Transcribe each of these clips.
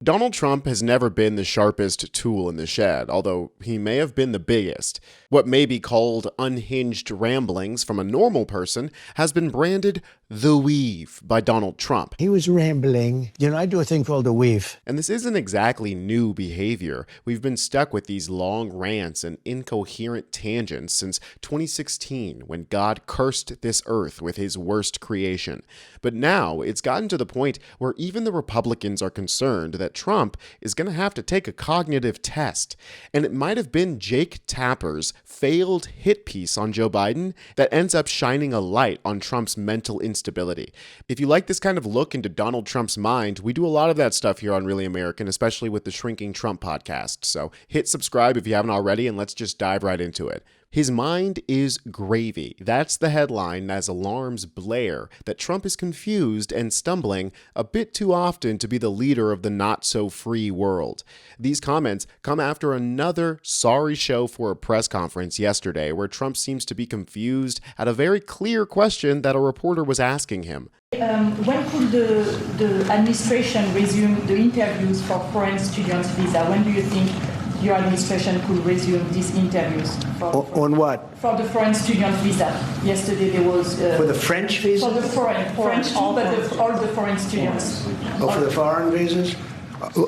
Donald Trump has never been the sharpest tool in the shed, although he may have been the biggest. What may be called unhinged ramblings from a normal person has been branded the weave by Donald Trump. He was rambling. I do a thing called the weave. And this isn't exactly new behavior. We've been stuck with these long rants and incoherent tangents since 2016, when God cursed this earth with his worst creation. But now it's gotten to the point where even the Republicans are concerned that Trump is going to have to take a cognitive test. And it might have been Jake Tapper's failed hit piece on Joe Biden that ends up shining a light on Trump's mental instability. If you like this kind of look into Donald Trump's mind, we do a lot of that stuff here on Really American, especially with the Shrinking Trump podcast. So hit subscribe if you haven't already, and let's just dive right into it. His mind is gravy. That's the headline as alarms blare that Trump is confused and stumbling a bit too often to be the leader of the not-so-free world. These comments come after another sorry show for a press conference yesterday where Trump seems to be confused at a very clear question that a reporter was asking him. When could the administration resume the interviews for foreign students' visa? When do you think your administration could resume these interviews? On what? For the foreign student visa. Yesterday there was... for the French visa? For the French too, but all the foreign students. Oh, for the foreign visas?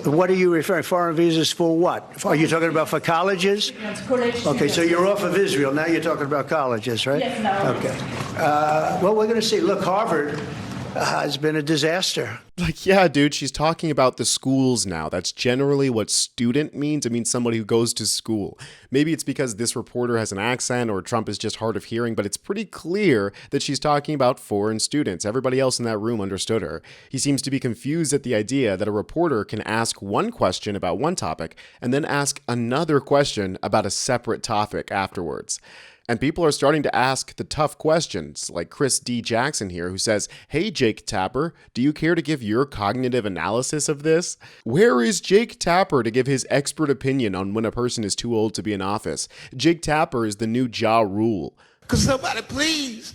What are you referring? Foreign visas for what? Are you talking about for colleges? College okay, so you're off of Israel. Now you're talking about colleges, right? Yes, now. Okay. Well, we're going to see. Look, Harvard has been a disaster. Like, yeah, dude, she's talking about the schools now. That's generally what student means. It means somebody who goes to school. Maybe it's because this reporter has an accent or Trump is just hard of hearing, but it's pretty clear that she's talking about foreign students. Everybody else in that room understood her. He seems to be confused at the idea that a reporter can ask one question about one topic and then ask another question about a separate topic afterwards. And people are starting to ask the tough questions, like Chris D. Jackson here, who says, "Hey, Jake Tapper, do you care to give your cognitive analysis of this?" Where is Jake Tapper to give his expert opinion on when a person is too old to be in office? Jake Tapper is the new Ja Rule. Could somebody please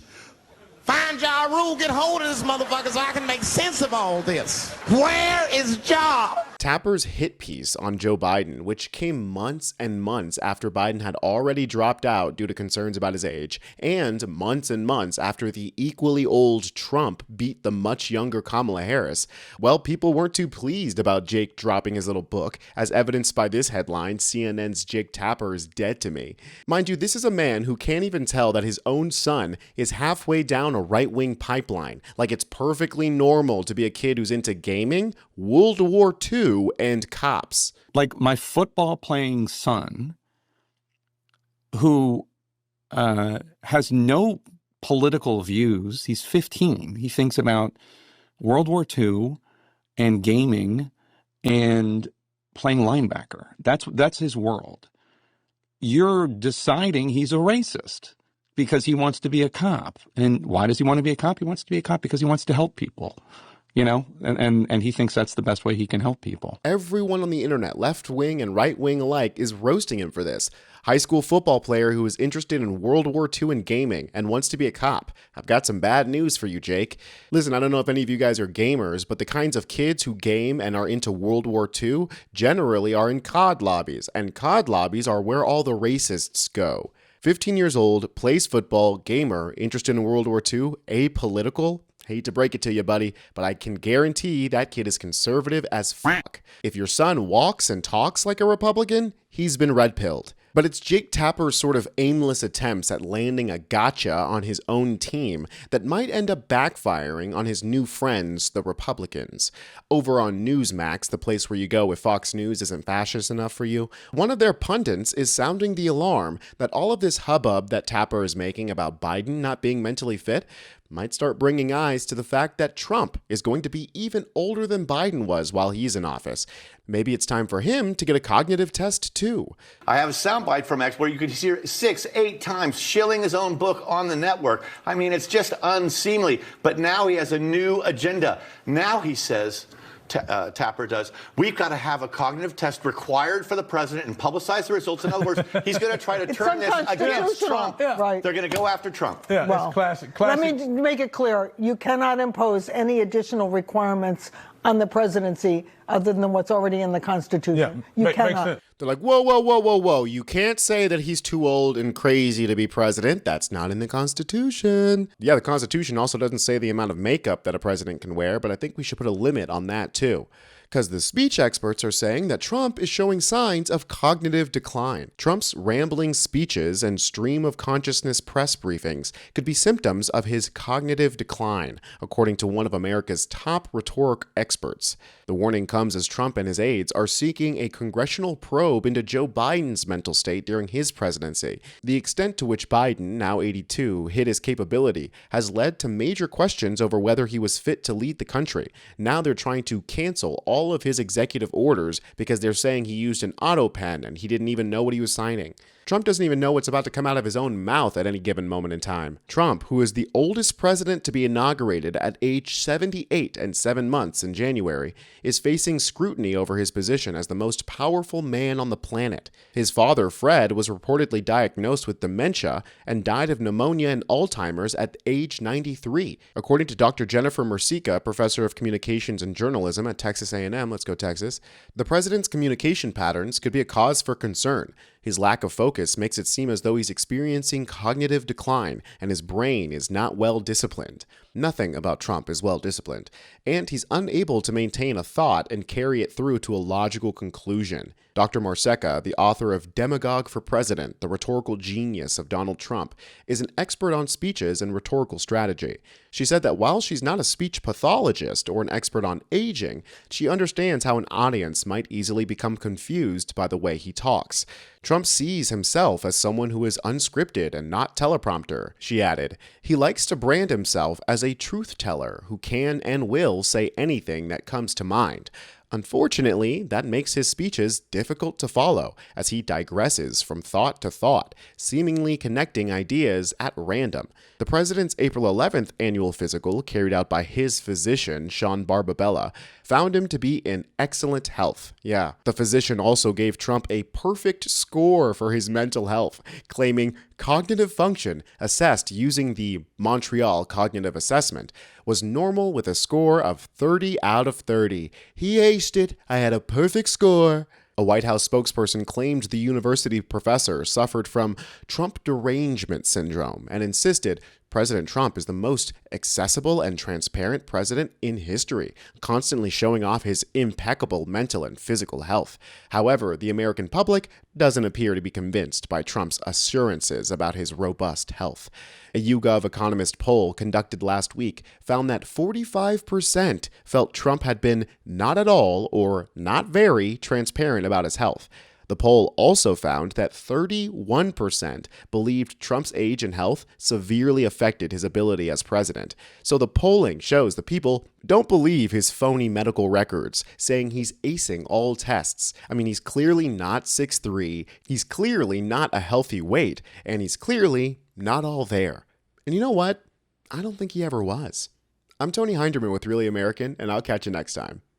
find Ja Rule, get hold of this motherfucker so I can make sense of all this? Where is Ja? Tapper's hit piece on Joe Biden, which came months and months after Biden had already dropped out due to concerns about his age, and months after the equally old Trump beat the much younger Kamala Harris, well, people weren't too pleased about Jake dropping his little book, as evidenced by this headline, "CNN's Jake Tapper is dead to me." Mind you, this is a man who can't even tell that his own son is halfway down a right-wing pipeline, like it's perfectly normal to be a kid who's into gaming, World War II, and cops. Like my football playing son, who has no political views. He's 15. He thinks about World War II and gaming and playing linebacker. That's his world. You're deciding he's a racist because he wants to be a cop. And why does he want to be a cop? He wants to be a cop because he wants to help people. And he thinks that's the best way he can help people. Everyone on the internet, left wing and right wing alike, is roasting him for this. High school football player who is interested in World War II and gaming and wants to be a cop. I've got some bad news for you, Jake. Listen, I don't know if any of you guys are gamers, but the kinds of kids who game and are into World War II generally are in COD lobbies, and COD lobbies are where all the racists go. 15 years old, plays football, gamer, interested in World War II, apolitical. Hate to break it to you, buddy, but I can guarantee that kid is conservative as fuck. If your son walks and talks like a Republican, he's been red-pilled. But it's Jake Tapper's sort of aimless attempts at landing a gotcha on his own team that might end up backfiring on his new friends, the Republicans. Over on Newsmax, the place where you go if Fox News isn't fascist enough for you, one of their pundits is sounding the alarm that all of this hubbub that Tapper is making about Biden not being mentally fit might start bringing eyes to the fact that Trump is going to be even older than Biden was while he's in office. Maybe it's time for him to get a cognitive test too. I have a soundbite from X where you could hear 6-8 times shilling his own book on the network. I mean, it's just unseemly. But now he has a new agenda. Now he says, Tapper does, we've got to have a cognitive test required for the president and publicize the results. In other words, he's going to try to turn this against Trump. Yeah. Right. They're going to go after Trump. Yeah, well, classic. Let me make it clear. You cannot impose any additional requirements on the presidency other than what's already in the Constitution. You makes cannot. sense. They're like, whoa, whoa, whoa, whoa, whoa. You can't say that he's too old and crazy to be president. That's not in the Constitution. Yeah, the Constitution also doesn't say the amount of makeup that a president can wear, but I think we should put a limit on that too. Because the speech experts are saying that Trump is showing signs of cognitive decline. Trump's rambling speeches and stream of consciousness press briefings could be symptoms of his cognitive decline, according to one of America's top rhetoric experts. The warning comes as Trump and his aides are seeking a congressional probe into Joe Biden's mental state during his presidency. The extent to which Biden, now 82, hid his capability has led to major questions over whether he was fit to lead the country. Now they're trying to cancel all of his executive orders because they're saying he used an auto pen and he didn't even know what he was signing. Trump doesn't even know what's about to come out of his own mouth at any given moment in time. Trump, who is the oldest president to be inaugurated at age 78 and 7 months in January, is facing scrutiny over his position as the most powerful man on the planet. His father, Fred, was reportedly diagnosed with dementia and died of pneumonia and Alzheimer's at age 93. According to Dr. Jennifer Mercica, professor of communications and journalism at Texas A&M, let's go Texas, the president's communication patterns could be a cause for concern. His lack of focus makes it seem as though he's experiencing cognitive decline and his brain is not well disciplined. Nothing about Trump is well disciplined, and he's unable to maintain a thought and carry it through to a logical conclusion. Dr. Marseca, the author of Demagogue for President, the Rhetorical Genius of Donald Trump, is an expert on speeches and rhetorical strategy. She said that while she's not a speech pathologist or an expert on aging, she understands how an audience might easily become confused by the way he talks. Trump sees himself as someone who is unscripted and not teleprompter, she added. He likes to brand himself as a truth teller who can and will say anything that comes to mind. Unfortunately, that makes his speeches difficult to follow as he digresses from thought to thought, seemingly connecting ideas at random. The president's April 11th annual physical, carried out by his physician, Sean Barbabella, found him to be in excellent health. Yeah, the physician also gave Trump a perfect score for his mental health, claiming cognitive function assessed using the Montreal Cognitive Assessment was normal with a score of 30 out of 30. He aced it. I had a perfect score. A White House spokesperson claimed the university professor suffered from Trump derangement syndrome and insisted President Trump is the most accessible and transparent president in history, constantly showing off his impeccable mental and physical health. However, the American public doesn't appear to be convinced by Trump's assurances about his robust health. A YouGov Economist poll conducted last week found that 45% felt Trump had been not at all or not very transparent about his health. The poll also found that 31% believed Trump's age and health severely affected his ability as president. So the polling shows the people don't believe his phony medical records, saying he's acing all tests. I mean, he's clearly not 6'3", he's clearly not a healthy weight, and he's clearly not all there. And you know what? I don't think he ever was. I'm Tony Hinderman with Really American, and I'll catch you next time.